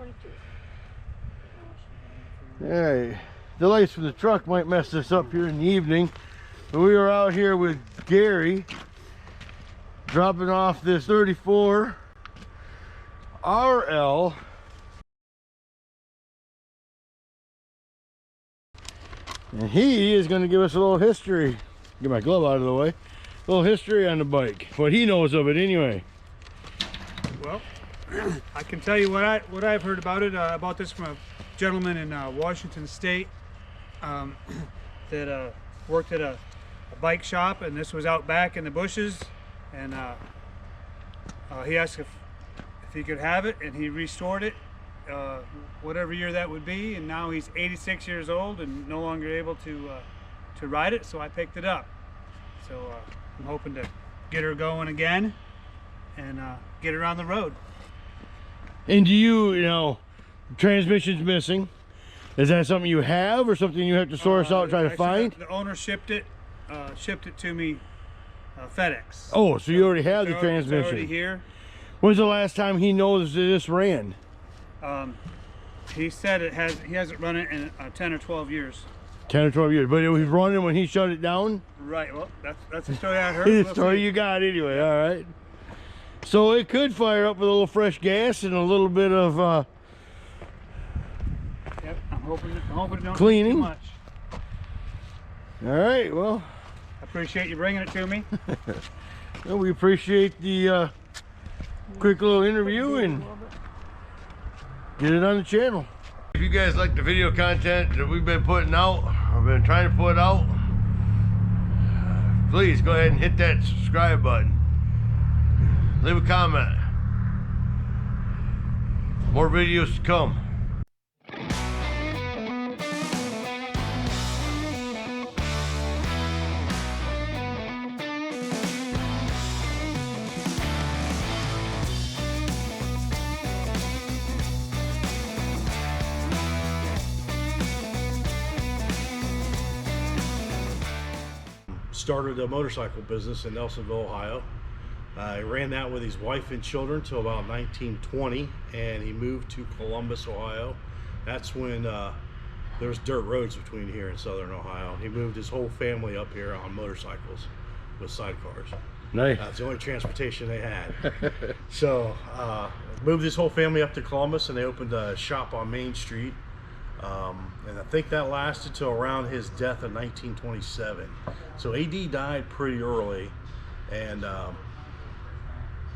22. Hey, the lights from the truck might mess this up here in the evening, but we were out here with Gary dropping off this 34 RL. And he is going to give us a little history. Get my glove out of the way. A little history on the bike. What he knows of it anyway. Well, I can tell you what I've heard about it. About this from a gentleman in Washington State that worked at a bike shop, and this was out back in the bushes. And he asked if he could have it, and he restored it. Whatever year that would be, and now he's 86 years old and no longer able to ride it, so I picked it up. So I'm hoping to get her going again and get her on the road. And do you know, transmission's missing? Is that something you have, or something you have to source out and try to find? The owner shipped it to me FedEx. Oh, so you already have the transmission. It's already here. When's the last time he knows that this ran? He said he hasn't run it in 10 or 12 years. 10 or 12 years, but it was running when he shut it down? Right, well, that's the story I heard. The story you got anyway, all right. So it could fire up with a little fresh gas and a little bit of yep, I'm hoping it don't cleaning. take too much. All right, well. I appreciate you bringing it to me. Well, we appreciate the quick little interview and get it on the channel. If you guys like the video content that we've been putting out, I've been trying to put out, please go ahead and hit that subscribe button. Leave a comment. More videos to come. Started a motorcycle business in Nelsonville, Ohio. He ran that with his wife and children till about 1920, and he moved to Columbus, Ohio. That's when there was dirt roads between here and southern Ohio. He moved his whole family up here on motorcycles with sidecars. Nice. That's the only transportation they had. So moved his whole family up to Columbus, and they opened a shop on Main Street. And I think that lasted till around his death in 1927. So AD died pretty early, and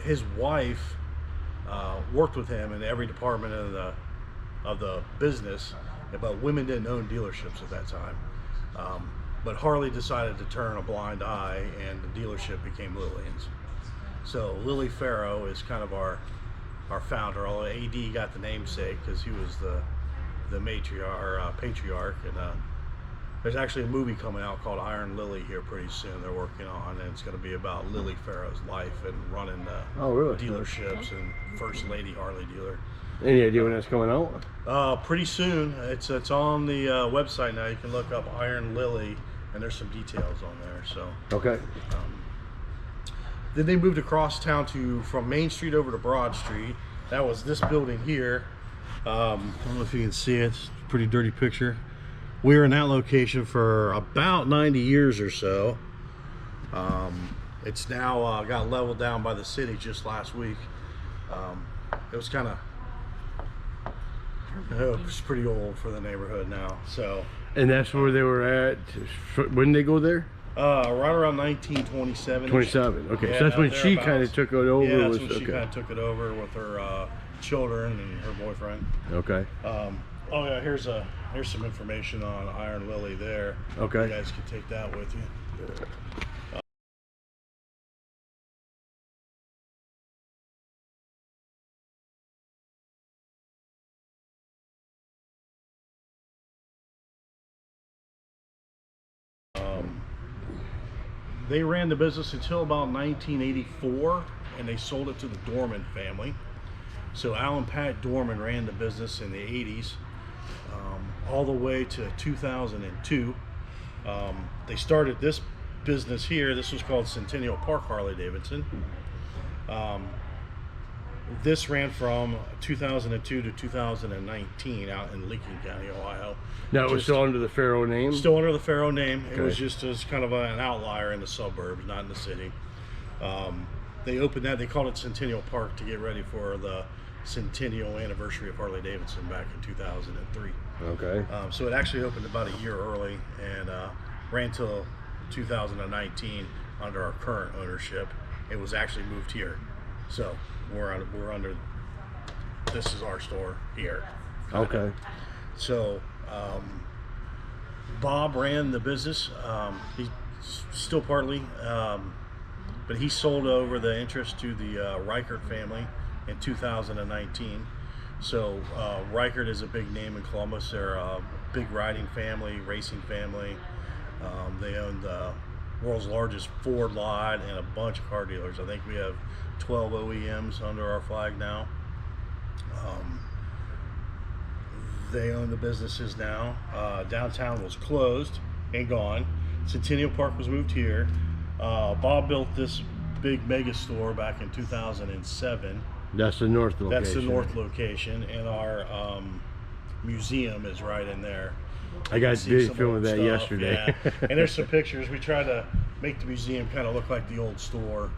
his wife worked with him in every department of the business, but women didn't own dealerships at that time. But Harley decided to turn a blind eye, and the dealership became Lillian's. So Lily Farrow is kind of our founder, although AD got the namesake because he was the patriarch, and there's actually a movie coming out called Iron Lily here pretty soon. They're working on, and it's going to be about Lily Farrow's life and running dealerships and first lady Harley dealer. Any idea when that's coming out? Pretty soon. It's on the website now. You can look up Iron Lily, and there's some details on there. So okay. Then they moved across town from Main Street over to Broad Street. That was this building here. I don't know if you can see it. It's a pretty dirty picture. We were in that location for about 90 years or so. It's now got leveled down by the city just last week. It was kind of, it was pretty old for the neighborhood now. So. And that's where they were at. When did they go there? Right around 1927. 27. Okay, yeah, so that's when she kind of took it over. Yeah, that's when she kind of took it over with her children and her boyfriend. Okay. Oh yeah, here's some information on Iron Lily there. Okay. You guys can take that with you. They ran the business until about 1984, and they sold it to the Dorman family. So Alan Pat Dorman ran the business in the 80s, all the way to 2002. They started this business here. This was called Centennial Park Harley Davidson. This ran from 2002 to 2019 out in Lincoln County, Ohio. Now it was Just- still under the Pharaoh name? Still under the Pharaoh name. It was Okay. just as kind of an outlier in the suburbs, not in the city. They opened that. They called it Centennial Park to get ready for the centennial anniversary of Harley Davidson back in 2003. Okay. So it actually opened about a year early and ran till 2019 under our current ownership. It was actually moved here, so we're under. This is our store here. Okay. So Bob ran the business. He's still partly, but he sold over the interest to the Reichert family in 2019. So Reichert is a big name in Columbus. They're a big riding family, racing family. They own the world's largest Ford lot and a bunch of car dealers. I think we have 12 OEMs under our flag now. They own the businesses now. Downtown was closed and gone. Centennial Park was moved here. Bob built this big mega store back in 2007. That's the north location. That's the north location, and our museum is right in there. I You got can see busy some filming old that stuff, yesterday. yeah. And there's some pictures. We try to make the museum kind of look like the old store.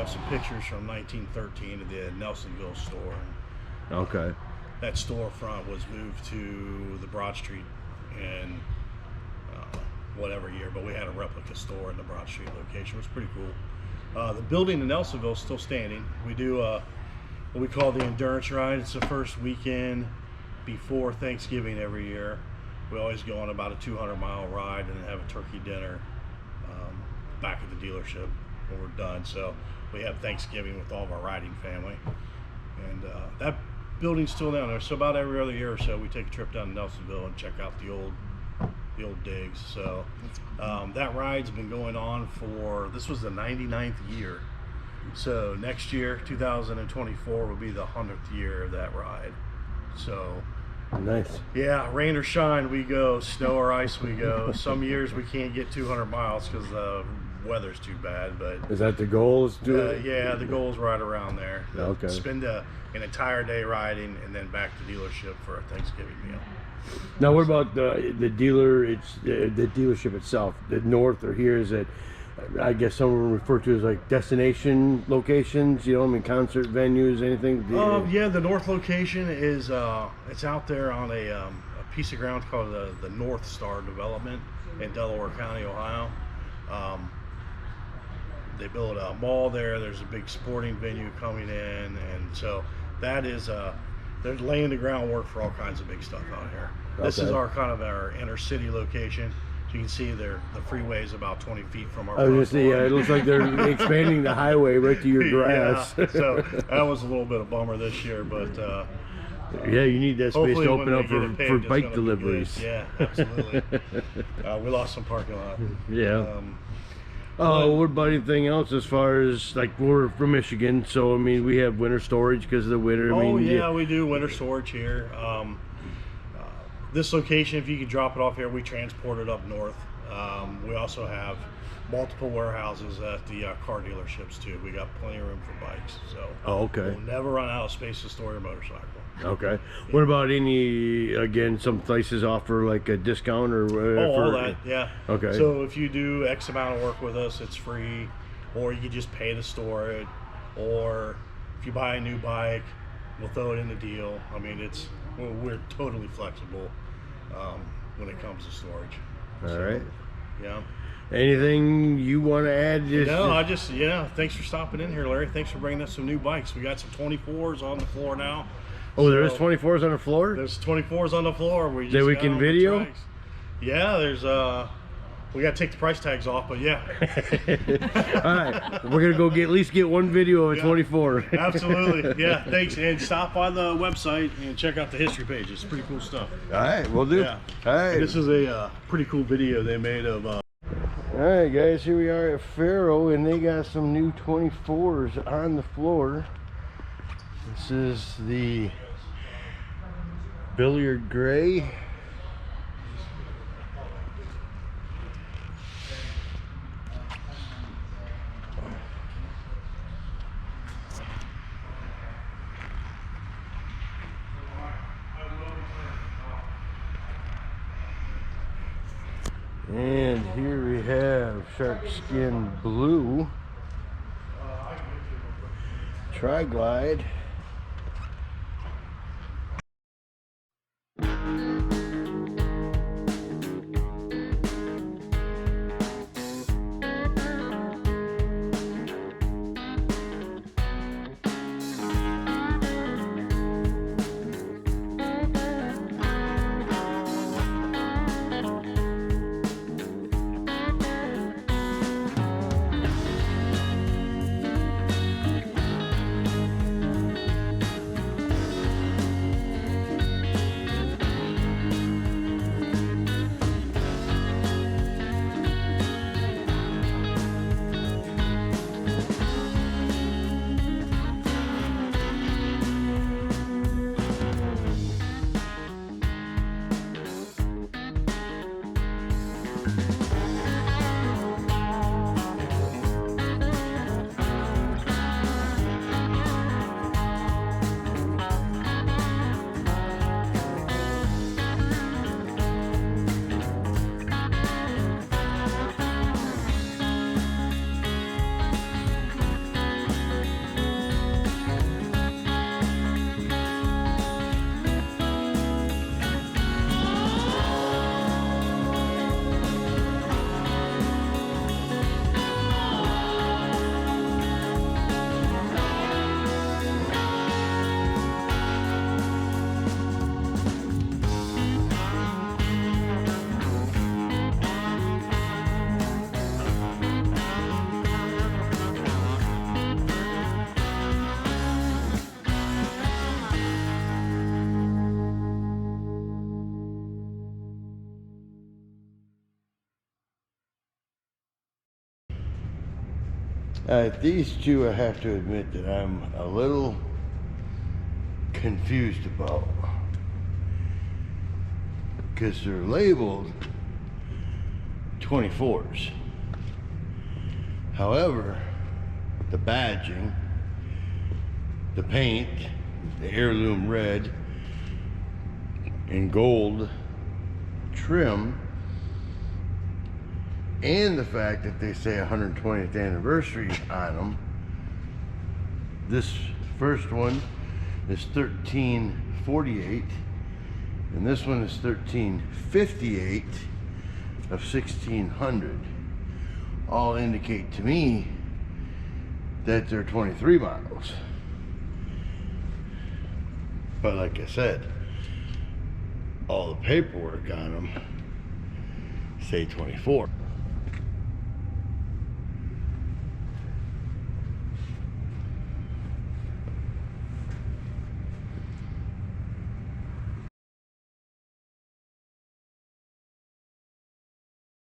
have some pictures from 1913 of the Nelsonville store. Okay. That storefront was moved to the Broad Street in whatever year, but we had a replica store in the Broad Street location. It was pretty cool. The building in Nelsonville is still standing. We do what we call the endurance ride. It's the first weekend before Thanksgiving every year. We always go on about a 200-mile ride and then have a turkey dinner back at the dealership when we're done. So we have Thanksgiving with all of our riding family, and that building's still down there. So about every other year or so, we take a trip down to Nelsonville and check out the old digs. So that ride's been going on for, this was the 99th year. So next year, 2024, will be the 100th year of that ride. So nice. Yeah, rain or shine, we go. Snow or ice, we go. Some years we can't get 200 miles because the weather's too bad. But is that the goal? Is yeah, the goal's right around there. Okay. Spend an entire day riding and then back to dealership for a Thanksgiving meal. Now, what about the dealer? It's the dealership itself. The north or here is it? I guess some would refer to as like destination locations. You know, I mean, concert venues, anything. Yeah, the north location is it's out there on a piece of ground called the North Star Development in Delaware County, Ohio. They built a mall there. There's a big sporting venue coming in, and so that is they're laying the groundwork for all kinds of big stuff out here. This is our kind of our inner city location. So you can see the freeway is about 20 feet from our. I was just saying, it looks like they're expanding the highway right to your grass. Yeah, so that was a little bit of a bummer this year, but yeah, you need that space to open up for paved, bike deliveries. Yeah, absolutely. We lost some parking lot. Yeah. What about anything else as far as, like, we're from Michigan, so I mean we have winter storage because of the winter. I mean, yeah, we do winter storage here. This location, if you could drop it off here, we transport it up north. We also have multiple warehouses at the car dealerships too. We got plenty of room for bikes, so okay. We'll never run out of space to store your motorcycle. Okay. Yeah. What about some places offer like a discount or all that, yeah. Okay. So if you do X amount of work with us, it's free, or you can just pay to store it, or if you buy a new bike, we'll throw it in the deal. I mean, we're totally flexible when it comes to storage. All right. Yeah. Anything you want to add? No, thanks for stopping in here, Larry. Thanks for bringing us some new bikes. We got some 24s on the floor now. Oh, there is 24s on the floor? There's 24s on the floor. That we can video? Yeah, there's we got to take the price tags off, but yeah. All right, we're gonna go at least get one video of a 24. Absolutely, yeah. Thanks, and stop by the website and check out the history page. It's pretty cool stuff. All right, we'll do. Yeah. All right. This is a pretty cool video they made of. All right, guys, here we are at Faro, and they got some new 24s on the floor. This is the Billiard Gray. And here we have Shark Skin Blue Tri-Glide. These two I have to admit that I'm a little confused about, because they're labeled 24s. However, the badging, the paint, the heirloom red and gold trim, and the fact that they say 120th anniversary on them. This first one is 1348 and this one is 1358 of 1600. All indicate to me that they're 23 models. But like I said, all the paperwork on them say 24.